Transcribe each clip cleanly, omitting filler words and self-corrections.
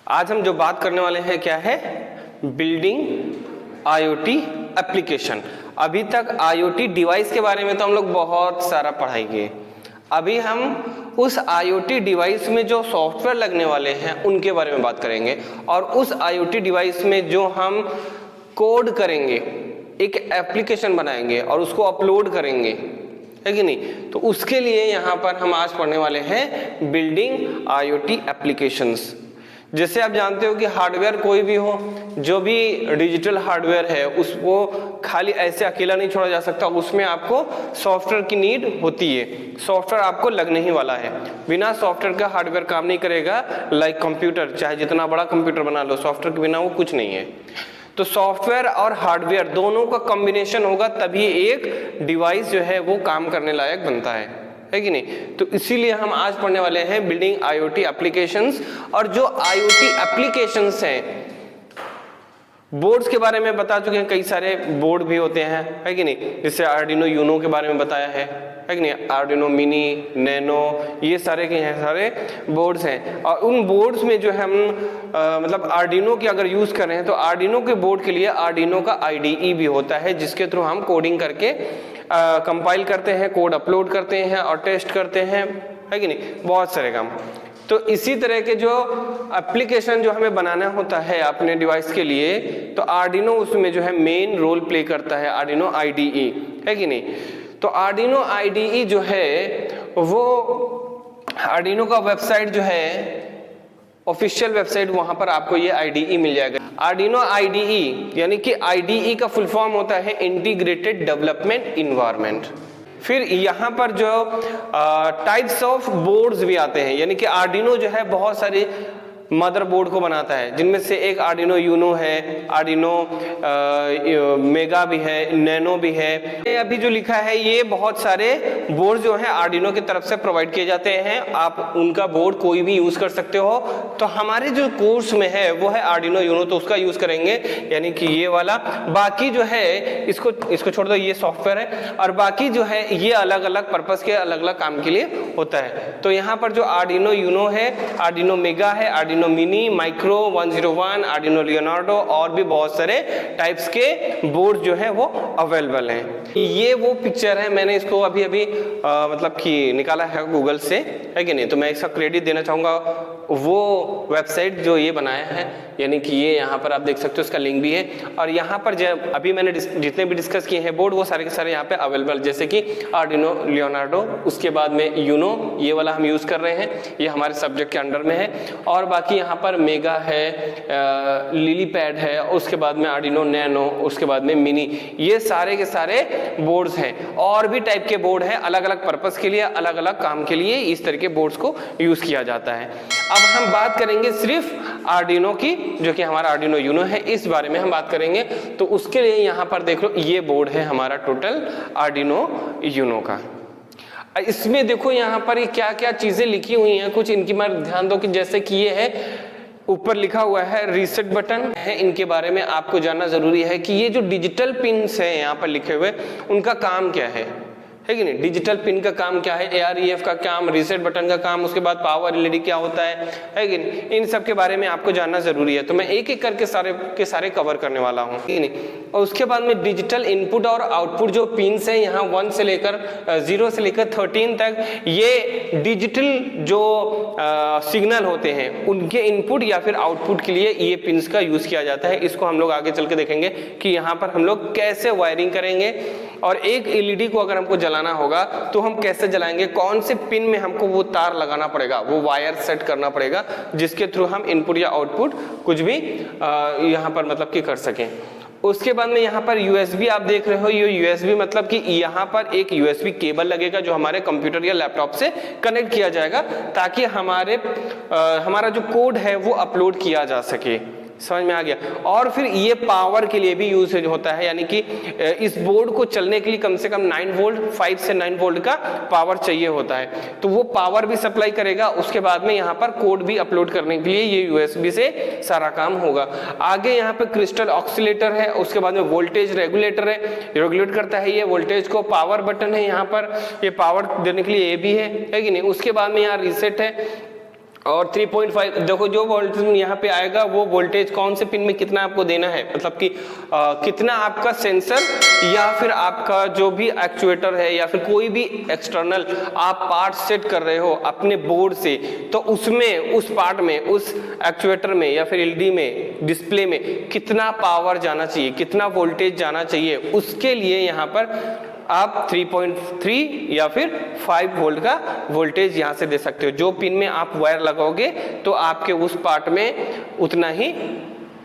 आज हम जो बात करने वाले हैं क्या है, बिल्डिंग IoT एप्लीकेशन। अभी तक IoT डिवाइस के बारे में तो हम लोग बहुत सारा पढ़ाई किए। अभी हम उस IoT डिवाइस में जो सॉफ्टवेयर लगने वाले हैं उनके बारे में बात करेंगे, और उस IoT डिवाइस में जो हम कोड करेंगे, एक एप्लीकेशन बनाएंगे और उसको अपलोड करेंगे, है कि नहीं। तो उसके लिए यहाँ पर हम आज पढ़ने वाले हैं बिल्डिंग IoT एप्लीकेशंस। जैसे आप जानते हो कि हार्डवेयर कोई भी हो, जो भी डिजिटल हार्डवेयर है उसको खाली ऐसे अकेला नहीं छोड़ा जा सकता, उसमें आपको सॉफ्टवेयर की नीड होती है। सॉफ्टवेयर आपको लगने ही वाला है, बिना सॉफ्टवेयर का हार्डवेयर काम नहीं करेगा। लाइक कंप्यूटर, चाहे जितना बड़ा कंप्यूटर बना लो, सॉफ्टवेयर के बिना वो कुछ नहीं है। तो सॉफ्टवेयर और हार्डवेयर दोनों का कॉम्बिनेशन होगा तभी एक डिवाइस जो है वो काम करने लायक बनता है कि नहीं। तो इसीलिए हम आज पढ़ने वाले हैं बिल्डिंग IoT एप्लीकेशंस। और जो IoT एप्लीकेशंस हैं, बोर्ड्स के बारे में बता चुके हैं, कई सारे बोर्ड भी होते हैं, है कि नहीं। जैसे आर्डिनो यूनो के बारे में बताया है कि नहीं, आर्डिनो मिनी, नैनो, ये सारे के हैं सारे बोर्ड्स हैं। और उन बोर्ड्स में जो हम मतलब आर्डिनो की अगर यूज कर रहे हैं तो आर्डिनो के बोर्ड के लिए आर्डिनो का IDE भी होता है, जिसके थ्रू हम कोडिंग करके कंपाइल करते हैं, कोड अपलोड करते हैं और टेस्ट करते हैं, है कि नहीं, बहुत सारे काम। तो इसी तरह के जो एप्लीकेशन जो हमें बनाना होता है अपने डिवाइस के लिए, तो आर्डिनो उसमें जो है मेन रोल प्ले करता है, आर्डिनो IDE, है कि नहीं। तो आर्डिनो IDE जो है वो आर्डिनो का वेबसाइट जो है, ऑफिशियल वेबसाइट, वहां पर आपको ये IDE मिल जाएगा। आर्डिनो IDE यानी कि IDE का फुल फॉर्म होता है इंटीग्रेटेड डेवलपमेंट इन्वायरमेंट। फिर यहाँ पर जो टाइप्स ऑफ बोर्ड्स भी आते हैं, यानी कि आर्डिनो जो है बहुत सारी मदरबोर्ड को बनाता है, जिनमें से एक आर्डिनो यूनो है, आर्डिनो मेगा भी है, नैनो भी है। ये अभी जो लिखा है ये बहुत सारे बोर्ड जो हैं आर्डिनो की तरफ से प्रोवाइड किए जाते हैं। आप उनका बोर्ड कोई भी यूज कर सकते हो। तो हमारे जो कोर्स में है वो है आर्डिनो यूनो, तो उसका यूज करेंगे, यानी कि ये वाला। बाकी जो है इसको छोड़ दो, ये सॉफ्टवेयर है, और बाकी जो है ये अलग अलग पर्पस के अलग अलग काम के लिए होता है। तो यहाँ पर जो आर्डिनो यूनो है, आर्डिनो मेगा है, Arduino mini, micro 101, Arduino Leonardo, और भी बहुत सारे टाइप्स के बोर्ड जो है वो अवेलेबल हैं। ये वो पिक्चर है, मैंने इसको अभी मतलब कि निकाला है गूगल से, है कि नहीं। तो मैं इसका क्रेडिट देना चाहूंगा वो वेबसाइट जो ये बनाया है, यानी कि ये यहाँ पर आप देख सकते हो, इसका लिंक भी है। और यहाँ पर जब अभी मैंने जितने भी डिस्कस किए हैं बोर्ड, वो सारे के सारे यहाँ पे अवेलेबल, जैसे कि आर्डिनो लियोनार्डो, उसके बाद में यूनो, ये वाला हम यूज कर रहे हैं, ये हमारे सब्जेक्ट के अंडर में है। और बाकी यहाँ पर मेगा है, लिली पैड है, उसके बाद में आर्डिनो नैनो, उसके बाद में मिनी, ये सारे के सारे बोर्ड्स हैं। और भी टाइप के बोर्ड हैं, अलग अलग पर्पस के लिए, अलग अलग काम के लिए इस तरह के बोर्ड्स को यूज किया जाता है। अब हम बात करेंगे सिर्फ आर्डिनो की, जो कि हमारा आर्डिनो यूनो है, इस बारे में हम बात करेंगे। तो उसके लिए यहाँ पर देख लो, ये बोर्ड है हमारा टोटल आर्डिनो यूनो का। इसमें देखो यहाँ पर क्या क्या चीजें लिखी हुई हैं, कुछ इनकी मैं ध्यान दो कि जैसे कि ये है, ऊपर लिखा हुआ है रीसेट बटन है। इनके बारे में आपको जानना जरूरी है कि ये जो डिजिटल पिन्स है यहाँ पर लिखे हुए, उनका काम क्या है कि नहीं। डिजिटल पिन का काम क्या है, AREF का काम, रीसेट बटन का काम, उसके बाद पावर LED क्या होता है कि नहीं, इन सब के बारे में आपको जानना जरूरी है। तो मैं एक एक करके सारे कवर करने वाला हूँ, कि नहीं। और उसके बाद में डिजिटल इनपुट और आउटपुट जो पिन्स है यहाँ 0 से लेकर 13 तक, ये डिजिटल जो सिग्नल होते हैं उनके इनपुट या फिर आउटपुट के लिए ये पिन्स का यूज किया जाता है। इसको हम लोग आगे चल के देखेंगे कि यहाँ पर हम लोग कैसे वायरिंग करेंगे, और एक LED को अगर हमको जलाना होगा तो हम कैसे जलाएंगे, कौन से पिन में हमको वो तार लगाना पड़ेगा, वो वायर सेट करना पड़ेगा, जिसके थ्रू हम इनपुट या आउटपुट कुछ भी यहाँ पर मतलब कि कर सकें। उसके बाद में यहाँ पर USB आप देख रहे हो, ये USB मतलब कि यहाँ पर एक USB केबल लगेगा जो हमारे कंप्यूटर या लैपटॉप से कनेक्ट किया जाएगा, ताकि हमारा जो कोड है वो अपलोड किया जा सके। समझ में आ गया। और फिर ये पावर के लिए भी यूज होता है, यानी कि इस बोर्ड को चलने के लिए कम से कम 9 वोल्ट 5 से 9 वोल्ट का पावर चाहिए होता है, तो वो पावर भी सप्लाई करेगा। उसके बाद में यहाँ पर कोड भी अपलोड करने के लिए ये USB से सारा काम होगा। आगे यहाँ पे क्रिस्टल ऑक्सीलेटर है, उसके बाद में वोल्टेज रेगुलेटर है, रेगुलेट करता है ये वोल्टेज को। पावर बटन है यहाँ पर, ये पावर देने के लिए ये भी है कि नहीं। उसके बाद में यहाँ रीसेट है, और 3.5 देखो जो वोल्टेज यहाँ पे आएगा वो वोल्टेज कौन से पिन में कितना आपको देना है, मतलब कि कितना आपका सेंसर या फिर आपका जो भी एक्चुएटर है या फिर कोई भी एक्सटर्नल आप पार्ट सेट कर रहे हो अपने बोर्ड से, तो उसमें उस पार्ट में उस एक्चुएटर में या फिर एलईडी में डिस्प्ले में कितना पावर जाना चाहिए, कितना वोल्टेज जाना चाहिए, उसके लिए यहाँ पर आप 3.3 या फिर 5 वोल्ट का वोल्टेज यहाँ से दे सकते हो। जो पिन में आप वायर लगाओगे तो आपके उस पार्ट में उतना ही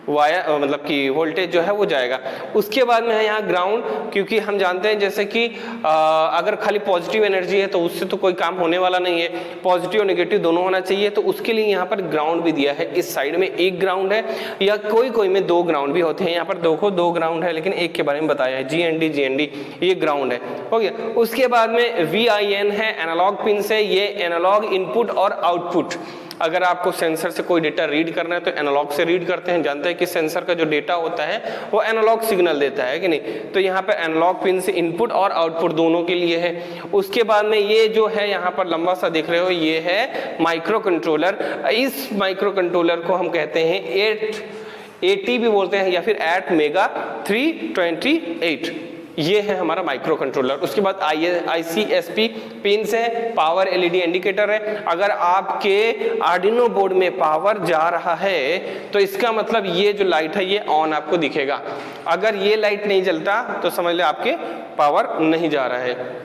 वायर मतलब कि वोल्टेज जो है वो जाएगा। उसके बाद में है यहाँ ग्राउंड, क्योंकि हम जानते हैं जैसे कि अगर खाली पॉजिटिव एनर्जी है तो उससे तो कोई काम होने वाला नहीं है, पॉजिटिव और नेगेटिव दोनों होना चाहिए। तो उसके लिए यहाँ पर ग्राउंड भी दिया है। इस साइड में एक ग्राउंड है या कोई में 2 ग्राउंड भी होते हैं। यहाँ पर देखो 2 ग्राउंड है, लेकिन एक के बारे में बताया है GND ये ग्राउंड है, हो गया। उसके बाद में VIN है, एनालॉग पिन से, ये एनालॉग इनपुट और आउटपुट। अगर आपको सेंसर से कोई डेटा रीड करना है तो एनालॉग से रीड करते हैं, जानते हैं कि सेंसर का जो डेटा होता है वो एनालॉग सिग्नल देता है कि नहीं। तो यहाँ पर एनालॉग पिन से इनपुट और आउटपुट दोनों के लिए है। उसके बाद में ये जो है यहाँ पर लंबा सा देख रहे हो, ये है माइक्रो कंट्रोलर। इस माइक्रो कंट्रोलर को हम कहते हैं 880 भी बोलते हैं या फिर 8 मेगा 328, ये है हमारा माइक्रो कंट्रोलर। उसके बाद ICSP पिन्स है, पावर LED इंडिकेटर है। अगर आपके आर्डिनो बोर्ड में पावर जा रहा है तो इसका मतलब ये जो लाइट है ये ऑन आपको दिखेगा। अगर ये लाइट नहीं जलता तो समझ ले आपके पावर नहीं जा रहा है।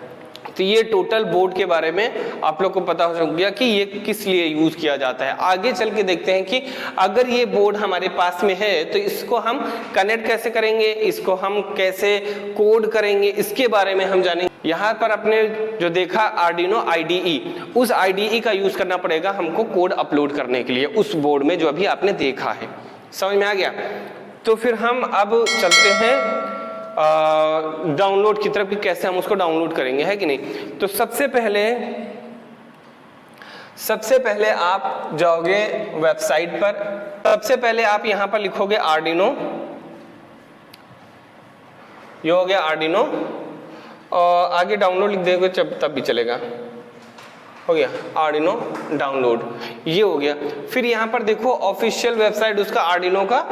तो ये टोटल बोर्ड के बारे में आप लोग को पता हो गया कि ये किस लिए यूज किया जाता है। आगे चल के देखते हैं कि अगर ये बोर्ड हमारे पास में है तो इसको हम कनेक्ट कैसे करेंगे, इसको हम कैसे कोड करेंगे, इसके बारे में हम जानेंगे। यहाँ पर अपने जो देखा आर्डिनो IDE, उस IDE का यूज करना पड़ेगा हमको कोड अपलोड करने के लिए उस बोर्ड में जो अभी आपने देखा है। समझ में आ गया? तो फिर हम अब चलते हैं डाउनलोड की तरफ कि कैसे हम उसको डाउनलोड करेंगे, है कि नहीं। तो सबसे पहले आप जाओगे वेबसाइट पर। सबसे पहले आप यहां पर लिखोगे आर्डिनो, ये हो गया आर्डिनो, और आगे डाउनलोड लिख दोगे तब भी चलेगा, हो गया आर्डिनो डाउनलोड, ये हो गया। फिर यहां पर देखो ऑफिशियल वेबसाइट उसका आर्डिनो का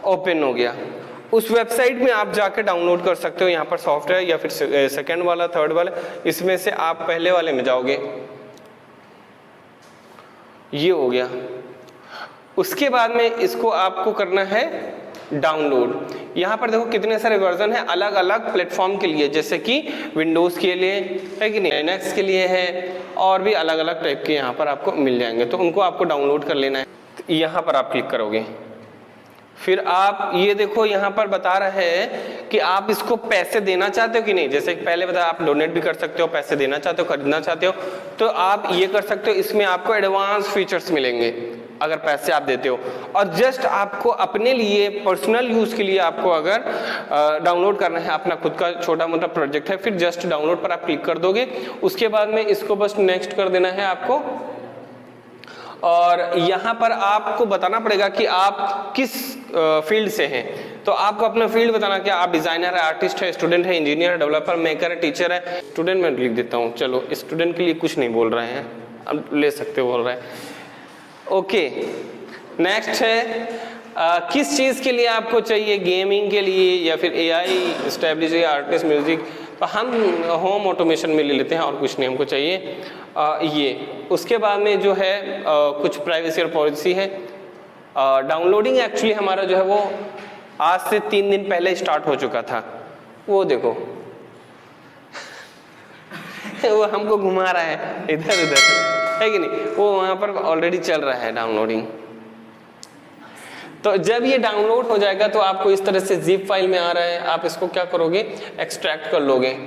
ओपन हो गया। उस वेबसाइट में आप जाके डाउनलोड कर सकते हो। यहाँ पर सॉफ्टवेयर या फिर सेकंड वाला, थर्ड वाला, इसमें से आप पहले वाले में जाओगे, ये हो गया। उसके बाद में इसको आपको करना है डाउनलोड। यहाँ पर देखो कितने सारे वर्जन है अलग अलग प्लेटफॉर्म के लिए, जैसे कि विंडोज़ के लिए है कि नहीं, लिनक्स के लिए है, और भी अलग अलग टाइप के यहाँ पर आपको मिल जाएंगे। तो उनको आपको डाउनलोड कर लेना है। तो यहाँ पर आप क्लिक करोगे, फिर आप ये देखो यहाँ पर बता रहे हैं कि आप इसको पैसे देना चाहते हो कि नहीं। जैसे पहले बताया आप डोनेट भी कर सकते हो, पैसे देना चाहते हो, खरीदना चाहते हो, तो आप ये कर सकते हो। इसमें आपको एडवांस फीचर्स मिलेंगे अगर पैसे आप देते हो। और जस्ट आपको अपने लिए पर्सनल यूज के लिए आपको अगर डाउनलोड करना है, अपना खुद का छोटा मोटा प्रोजेक्ट है, फिर जस्ट डाउनलोड पर आप क्लिक कर दोगे। उसके बाद में इसको बस नेक्स्ट कर देना है आपको। और यहाँ पर आपको बताना पड़ेगा कि आप किस फील्ड से हैं। तो आपको अपना फील्ड बताना, क्या आप डिजाइनर है, आर्टिस्ट है, स्टूडेंट है, इंजीनियर है, डेवलपर, मेकर है, टीचर है। स्टूडेंट में लिख देता हूँ, चलो स्टूडेंट के लिए कुछ नहीं बोल रहे हैं, अब ले सकते हो बोल रहे हैं। ओके, नेक्स्ट है किस चीज़ के लिए आपको चाहिए, गेमिंग के लिए या फिर AI स्टैब्लिश या आर्टिस्ट म्यूजिक। तो हम होम ऑटोमेशन में ले लेते हैं और कुछ नहीं हमको चाहिए ये। उसके बाद में जो है कुछ प्राइवेसी और पॉलिसी है। डाउनलोडिंग एक्चुअली हमारा जो है वो आज से 3 दिन पहले स्टार्ट हो चुका था। वो देखो वो हमको घुमा रहा है इधर उधर, है कि नहीं, वो वहाँ पर ऑलरेडी चल रहा है डाउनलोडिंग। तो जब ये डाउनलोड हो जाएगा तो आपको इस तरह से जिप फाइल में आ रहा है, आप इसको क्या करोगे, एक्सट्रैक्ट कर लोगे।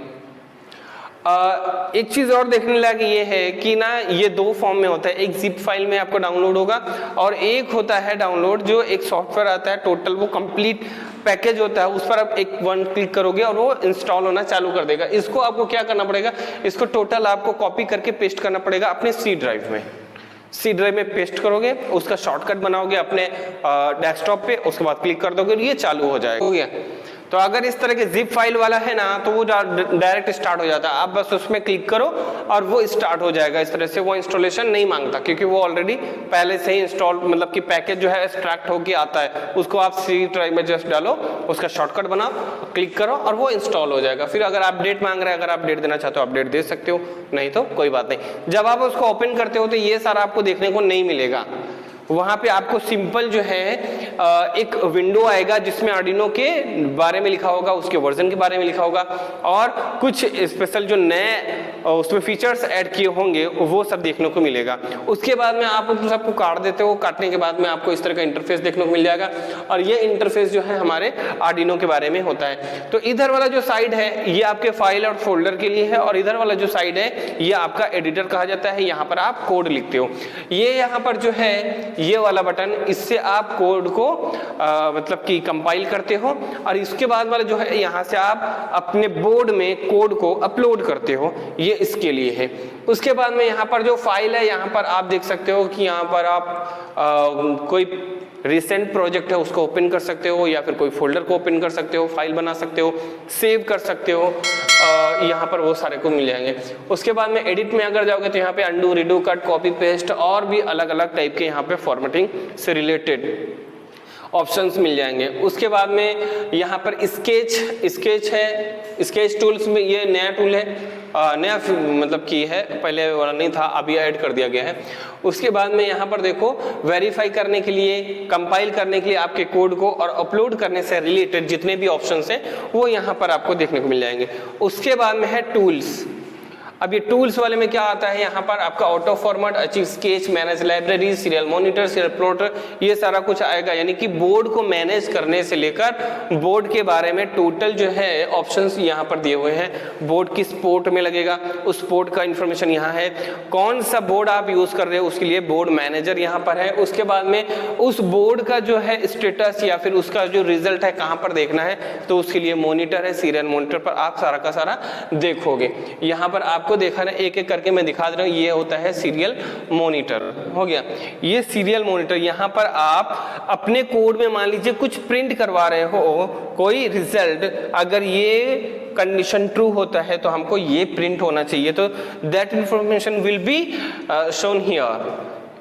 एक चीज़ और देखने लायक ये है कि ना ये 2 फॉर्म में होता है, एक जिप फाइल में आपको डाउनलोड होगा और एक होता है डाउनलोड जो एक सॉफ्टवेयर आता है टोटल, वो कंप्लीट पैकेज होता है, उस पर आप एक 1 क्लिक करोगे और वो इंस्टॉल होना चालू कर देगा। इसको आपको क्या करना पड़ेगा, इसको टोटल आपको कॉपी करके पेस्ट करना पड़ेगा अपने C ड्राइव में। C ड्राइव में पेस्ट करोगे, उसका शॉर्टकट बनाओगे अपने डेस्कटॉप पे, उसके बाद क्लिक कर दोगे, ये चालू हो जाएगा। हो गया। तो अगर इस तरह के जिप फाइल वाला है ना तो वो डायरेक्ट स्टार्ट हो जाता है, आप बस उसमें क्लिक करो और वो स्टार्ट हो जाएगा इस तरह से। वो इंस्टॉलेशन नहीं मांगता क्योंकि वो ऑलरेडी पहले से ही इंस्टॉल मतलब कि पैकेज जो है एक्सट्रैक्ट होके आता है, उसको आप सी ड्राइव में जस्ट डालो, उसका शॉर्टकट बनाओ, क्लिक करो और वो इंस्टॉल हो जाएगा। फिर अगर अपडेट मांग रहे हैं, अगर अपडेट देना चाहते हो अपडेट दे सकते हो, नहीं तो कोई बात नहीं। जब आप उसको ओपन करते हो तो ये सारा आपको देखने को नहीं मिलेगा। वहां पे आपको सिंपल जो है एक विंडो आएगा जिसमें आर्डिनो के बारे में लिखा होगा, उसके वर्जन के बारे में लिखा होगा और कुछ स्पेशल जो नए उसमें फीचर्स ऐड किए होंगे वो सब देखने को मिलेगा। उसके बाद में आप उन सबको काट देते हो, काटने के बाद में आपको इस तरह का इंटरफेस देखने को मिल जाएगा और ये इंटरफेस जो है हमारे आर्डिनो के बारे में होता है। तो इधर वाला जो साइड है ये आपके फाइल और फोल्डर के लिए है और इधर वाला जो साइड है ये आपका एडिटर कहा जाता है, यहाँ पर आप कोड लिखते हो। ये यहाँ पर जो है ये वाला बटन, इससे आप कोड को मतलब कि कंपाइल करते हो और इसके बाद वाला जो है यहाँ से आप अपने बोर्ड में कोड को अपलोड करते हो, ये इसके लिए है। उसके बाद में यहाँ पर जो फाइल है यहाँ पर आप देख सकते हो कि यहाँ पर आप कोई रिसेंट प्रोजेक्ट है उसको ओपन कर सकते हो या फिर कोई फोल्डर को ओपन कर सकते हो, फाइल बना सकते हो, सेव कर सकते हो, यहाँ पर वो सारे को मिल जाएंगे। उसके बाद में एडिट में अगर जाओगे तो यहाँ पे undo, redo, cut, copy, paste और भी अलग अलग टाइप के यहाँ पे फॉर्मेटिंग से रिलेटेड ऑप्शंस मिल जाएंगे। उसके बाद में यहाँ पर स्केच है, स्केच टूल्स में ये नया टूल है, नया मतलब की है, पहले वाला नहीं था, अभी ऐड कर दिया गया है। उसके बाद में यहाँ पर देखो वेरीफाई करने के लिए, कंपाइल करने के लिए आपके कोड को और अपलोड करने से रिलेटेड जितने भी ऑप्शंस हैं वो यहाँ पर आपको देखने को मिल जाएंगे। उसके बाद में है टूल्स। अब ये टूल्स वाले में क्या आता है, यहाँ पर आपका auto format, achieve sketch, manage library, serial monitor, serial plotter, ये सारा कुछ आएगा। यानी कि बोर्ड को मैनेज करने से लेकर बोर्ड के बारे में टोटल जो है ऑप्शंस यहाँ पर दिए हुए हैं। बोर्ड किस पोर्ट में लगेगा उस पोर्ट का इंफॉर्मेशन यहाँ है, कौन सा बोर्ड आप यूज कर रहे हो उसके लिए बोर्ड मैनेजर यहाँ पर है। उसके बाद में उस बोर्ड का जो है स्टेटस या फिर उसका जो रिजल्ट है कहाँ पर देखना है तो उसके लिए मॉनिटर है, सीरियल मॉनिटर पर आप सारा का सारा देखोगे। यहाँ पर आपको देखा ना एक एक करके मैं दिखा दे रहा हूँ, ये होता है सीरियल मॉनिटर, हो गया ये सीरियल मॉनिटर। यहाँ पर आप अपने कोड में मान लीजिए कुछ प्रिंट करवा रहे हो कोई रिजल्ट, अगर ये कंडीशन ट्रू होता है तो हमको ये प्रिंट होना चाहिए, तो that information will be shown here,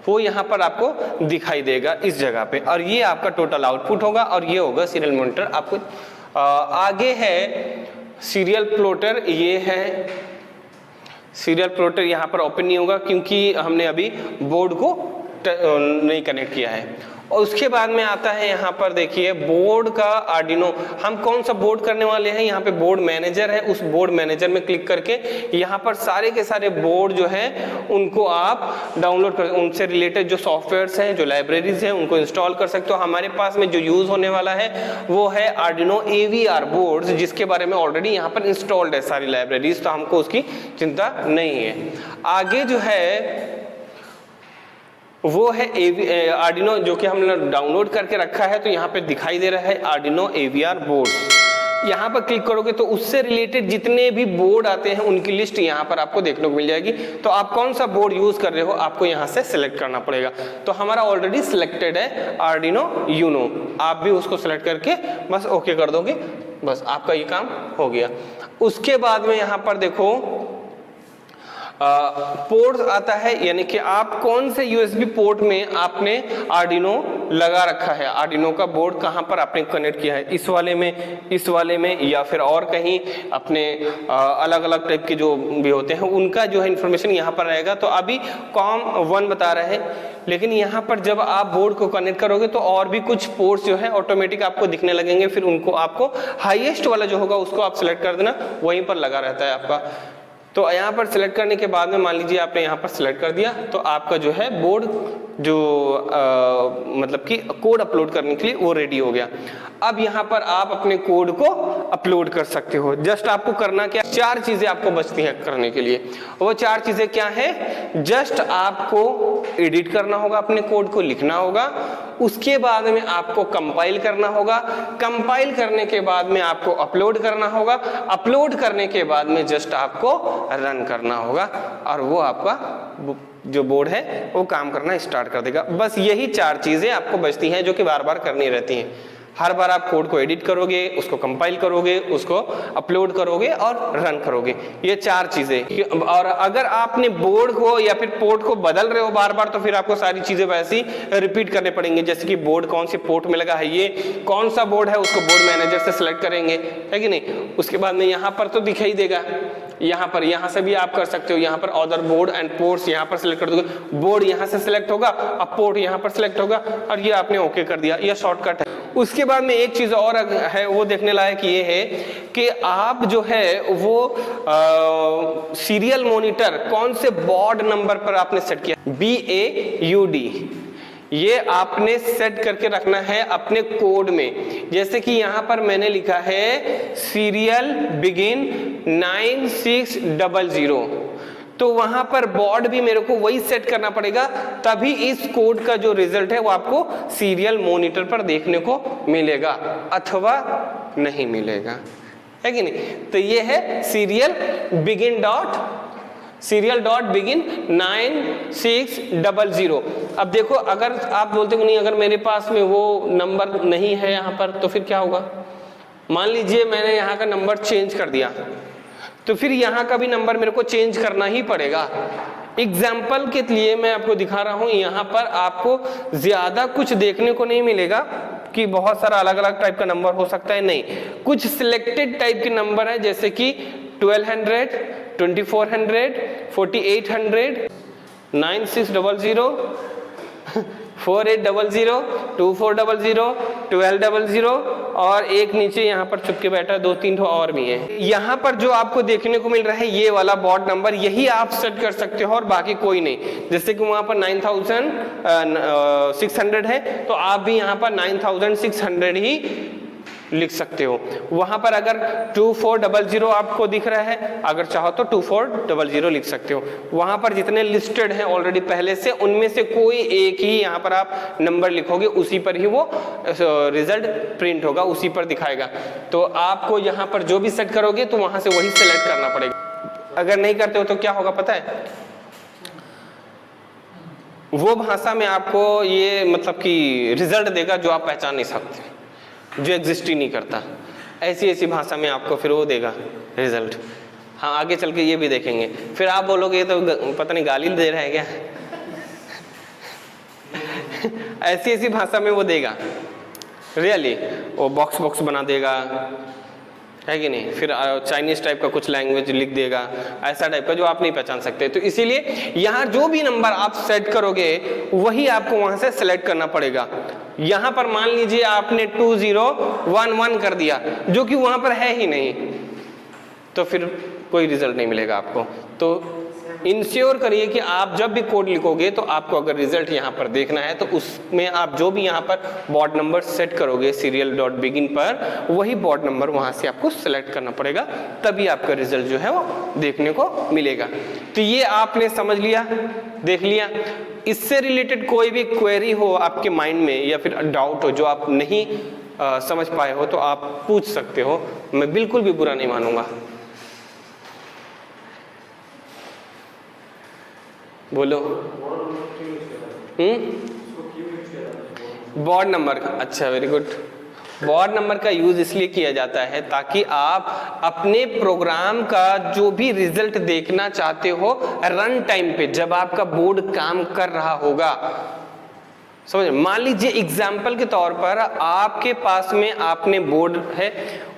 वो यहाँ पर आपको दिखाई देगा इस जगह पे और ये आपका टोटल आउटपुट होगा और ये होगा सीरियल मॉनिटर। आपको आगे है सीरियल प्लॉटर, ये है सीरियल प्लॉटर, यहाँ पर ओपन नहीं होगा क्योंकि हमने अभी बोर्ड को नहीं कनेक्ट किया है। और उसके बाद में आता है यहाँ पर देखिए बोर्ड का आर्डिनो, हम कौन सा बोर्ड करने वाले हैं, यहाँ पे बोर्ड मैनेजर है, उस बोर्ड मैनेजर में क्लिक करके यहाँ पर सारे के सारे बोर्ड जो है उनको आप डाउनलोड कर, उनसे रिलेटेड जो सॉफ्टवेयर्स हैं, जो लाइब्रेरीज हैं उनको इंस्टॉल कर सकते हो। हमारे पास में जो यूज होने वाला है वो है आर्डिनो AVR बोर्ड, जिसके बारे में ऑलरेडी यहाँ पर इंस्टॉल्ड है सारी लाइब्रेरीज, तो हमको उसकी चिंता नहीं है। आगे जो है वो है आर्डिनो जो कि हमने डाउनलोड करके रखा है, तो यहाँ पे दिखाई दे रहा है आर्डिनो AVR बोर्ड। यहाँ पर क्लिक करोगे तो उससे रिलेटेड जितने भी बोर्ड आते हैं उनकी लिस्ट यहाँ पर आपको देखने को मिल जाएगी। तो आप कौन सा बोर्ड यूज कर रहे हो आपको यहाँ से सिलेक्ट करना पड़ेगा। तो हमारा ऑलरेडी सिलेक्टेड है आर्डिनो यूनो, आप भी उसको सिलेक्ट करके बस ओके कर दोगे, बस आपका ये काम हो गया। उसके बाद में यहाँ पर देखो पोर्ट आता है, यानी कि आप कौन से USB पोर्ट में आपने आर्डिनो लगा रखा है, आर्डिनो का बोर्ड कहां पर आपने कनेक्ट किया है, इस वाले में या फिर और कहीं अपने अलग अलग टाइप के जो भी होते हैं उनका जो है इंफॉर्मेशन यहाँ पर रहेगा। तो अभी COM1 बता रहे हैं, लेकिन यहाँ पर जब आप बोर्ड को कनेक्ट करोगे तो और भी कुछ पोर्ट्स जो है ऑटोमेटिक आपको दिखने लगेंगे, फिर उनको आपको हाईएस्ट वाला जो होगा उसको आप सिलेक्ट कर देना, वहीं पर लगा रहता है आपका। तो यहाँ पर सिलेक्ट करने के बाद में मान लीजिए आपने यहाँ पर सिलेक्ट कर दिया तो आपका जो है बोर्ड जो मतलब कि कोड अपलोड करने के लिए वो रेडी हो गया। अब यहाँ पर आप अपने कोड को अपलोड कर सकते हो। जस्ट आपको करना क्या, 4 चीजें आपको बचती हैं करने के लिए। वो 4 चीजें क्या है, जस्ट आपको एडिट करना होगा, अपने कोड को लिखना होगा, उसके बाद में आपको कंपाइल करना होगा, कंपाइल करने के बाद में आपको अपलोड करना होगा, अपलोड करने के बाद में जस्ट आपको रन करना होगा और वो आपका जो बोर्ड है वो काम करना स्टार्ट कर देगा। बस यही 4 चीजें आपको बचती हैं जो कि बार बार करनी रहती हैं। हर बार आप कोड को एडिट करोगे, उसको कंपाइल करोगे, उसको अपलोड करोगे और रन करोगे, ये 4 चीजें। और अगर आपने बोर्ड को या फिर पोर्ट को बदल रहे हो बार बार, तो फिर आपको सारी चीजें वैसी रिपीट करने पड़ेंगे। जैसे कि बोर्ड कौन से पोर्ट में लगा है, ये कौन सा बोर्ड है, उसको बोर्ड मैनेजर से सिलेक्ट करेंगे, है कि नहीं। उसके बाद में यहाँ पर तो दिखाई देगा, यहाँ पर, यहाँ से भी आप कर सकते हो, यहाँ पर अदर बोर्ड एंड पोर्ट्स यहाँ पर सिलेक्ट कर दोगे, बोर्ड यहाँ से सिलेक्ट होगा, अब पोर्ट यहाँ पर सिलेक्ट होगा, और ये आपने ओके कर दिया, ये शॉर्टकट है। उसके बाद में एक चीज और है, वो देखने लायक ये है कि आप जो है वो सीरियल मॉनिटर कौन से बोर्ड नंबर पर आपने सेट किया, BAUD, ये आपने सेट करके रखना है अपने कोड में। जैसे कि यहां पर मैंने लिखा है सीरियल बिगिन 9600, तो वहां पर बोर्ड भी मेरे को वही सेट करना पड़ेगा, तभी इस कोड का जो रिजल्ट है वो आपको सीरियल मॉनिटर पर देखने को मिलेगा, अथवा नहीं मिलेगा, है कि नहीं। तो ये है सीरियल बिगिन 9600। अब देखो, अगर आप बोलते हो नहीं अगर मेरे पास में वो नंबर नहीं है यहाँ पर, तो फिर क्या होगा। मान लीजिए मैंने यहाँ का नंबर चेंज कर दिया, तो फिर यहाँ का भी नंबर मेरे को चेंज करना ही पड़ेगा। एग्जाम्पल के लिए मैं आपको दिखा रहा हूँ, यहाँ पर आपको ज्यादा कुछ देखने को नहीं मिलेगा कि बहुत सारा अलग अलग टाइप का नंबर हो सकता है, नहीं, कुछ सिलेक्टेड टाइप के नंबर है, जैसे कि 1200, 2400, 4800, 9600, 4800, 2400, 1200, और एक नीचे यहाँ पर छुप के बैठा 2-3 और भी है। यहाँ पर जो आपको देखने को मिल रहा है ये वाला बोर्ड नंबर, यही आप सेट कर सकते हो और बाकी कोई नहीं। जैसे कि वहाँ पर 9600 है, तो आप भी यहाँ पर 9600 ही लिख सकते हो। वहां पर अगर 2400 आपको दिख रहा है, अगर चाहो तो 2400 लिख सकते हो। वहां पर जितने लिस्टेड हैं ऑलरेडी पहले से, उनमें से कोई एक ही यहाँ पर आप नंबर लिखोगे, उसी पर ही वो रिजल्ट प्रिंट होगा, उसी पर दिखाएगा। तो आपको यहाँ पर जो भी सेट करोगे तो वहां से वही सेलेक्ट करना पड़ेगा। अगर नहीं करते हो तो क्या होगा पता है, वो भाषा में आपको ये मतलब कि रिजल्ट देगा जो आप पहचान नहीं सकते, जो एग्जिस्ट ही नहीं करता, ऐसी भाषा में आपको फिर वो देगा रिजल्ट। हाँ, आगे चल के ये भी देखेंगे, फिर आप बोलोगे ये तो पता नहीं गाली दे रहा है क्या ऐसी भाषा में वो देगा, रियली वो बॉक्स बना देगा, है कि नहीं। फिर चाइनीज टाइप का कुछ लैंग्वेज लिख देगा, ऐसा टाइप का जो आप नहीं पहचान सकते। तो इसीलिए यहाँ जो भी नंबर आप सेट करोगे वही आपको वहां से सेलेक्ट करना पड़ेगा। यहाँ पर मान लीजिए आपने 2011 कर दिया, जो कि वहां पर है ही नहीं, तो फिर कोई रिजल्ट नहीं मिलेगा आपको। तो इंश्योर करिए कि आप जब भी कोड लिखोगे तो आपको अगर रिजल्ट यहाँ पर देखना है तो उसमें आप जो भी यहाँ पर बोर्ड नंबर सेट करोगे serial.begin पर, वही बोर्ड नंबर वहाँ से आपको सेलेक्ट करना पड़ेगा, तभी आपका रिजल्ट जो है वो देखने को मिलेगा। तो ये आपने समझ लिया, देख लिया। इससे रिलेटेड कोई भी क्वेरी हो आपके माइंड में या फिर डाउट हो जो आप नहीं समझ पाए हो, तो आप पूछ सकते हो, मैं बिल्कुल भी बुरा नहीं मानूंगा। बोलो। बोर्ड नंबर का, अच्छा, वेरी गुड। बोर्ड नंबर का यूज इसलिए किया जाता है ताकि आप अपने प्रोग्राम का जो भी रिजल्ट देखना चाहते हो रन टाइम पे, जब आपका बोर्ड काम कर रहा होगा, समझ। मान लीजिए एग्जाम्पल के तौर पर आपके पास में आपने बोर्ड है,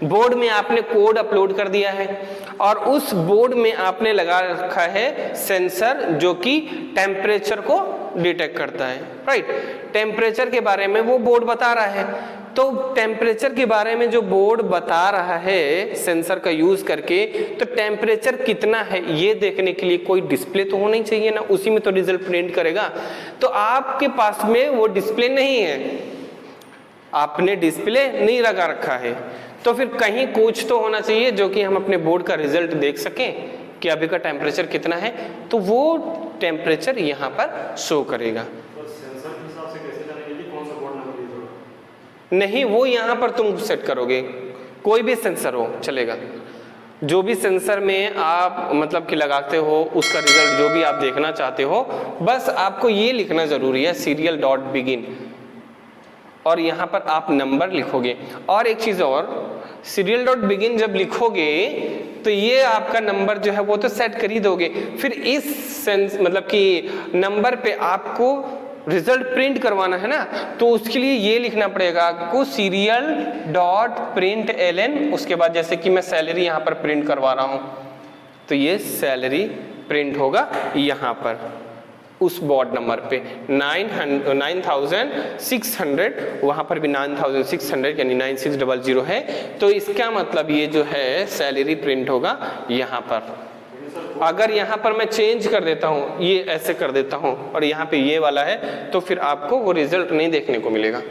बोर्ड में आपने कोड अपलोड कर दिया है और उस बोर्ड में आपने लगा रखा है सेंसर जो कि टेम्परेचर को डिटेक्ट करता है, राइट। टेम्परेचर के बारे में वो बोर्ड बता रहा है, तो टेम्परेचर के बारे में जो बोर्ड बता रहा है सेंसर का यूज करके, तो टेम्परेचर कितना है ये देखने के लिए कोई डिस्प्ले तो होना ही चाहिए ना, उसी में तो रिजल्ट प्रिंट करेगा। तो आपके पास में वो डिस्प्ले नहीं है, आपने डिस्प्ले नहीं लगा रखा है, तो फिर कहीं कुछ तो होना चाहिए जो कि हम अपने बोर्ड का रिजल्ट देख सकें कि अभी का टेम्परेचर कितना है, तो वो टेम्परेचर यहाँ पर शो करेगा। नहीं, वो यहाँ पर तुम सेट करोगे, कोई भी सेंसर हो चलेगा, जो भी सेंसर में आप मतलब कि लगाते हो उसका रिजल्ट जो भी आप देखना चाहते हो, बस आपको ये लिखना जरूरी है serial.begin, और यहाँ पर आप नंबर लिखोगे। और एक चीज़ और, सीरियल डॉट बिगिन जब लिखोगे तो ये आपका नंबर जो है वो तो सेट कर ही दोगे, फिर इस सेंस मतलब कि नंबर पे आपको रिजल्ट प्रिंट करवाना है ना, तो उसके लिए ये लिखना पड़ेगा आपको सीरियल डॉट प्रिंट ln, उसके बाद जैसे कि मैं सैलरी यहाँ पर प्रिंट करवा रहा हूँ तो ये सैलरी प्रिंट होगा यहाँ पर उस बॉड नंबर पे 9600, वहाँ पर भी 9600 यानी 9600 है, तो इसका मतलब ये जो है सैलरी प्रिंट होगा यहाँ पर। अगर यहाँ पर मैं चेंज कर देता हूँ, ये ऐसे कर देता हूँ और यहाँ पे ये वाला है, तो फिर आपको वो रिजल्ट नहीं देखने को मिलेगा।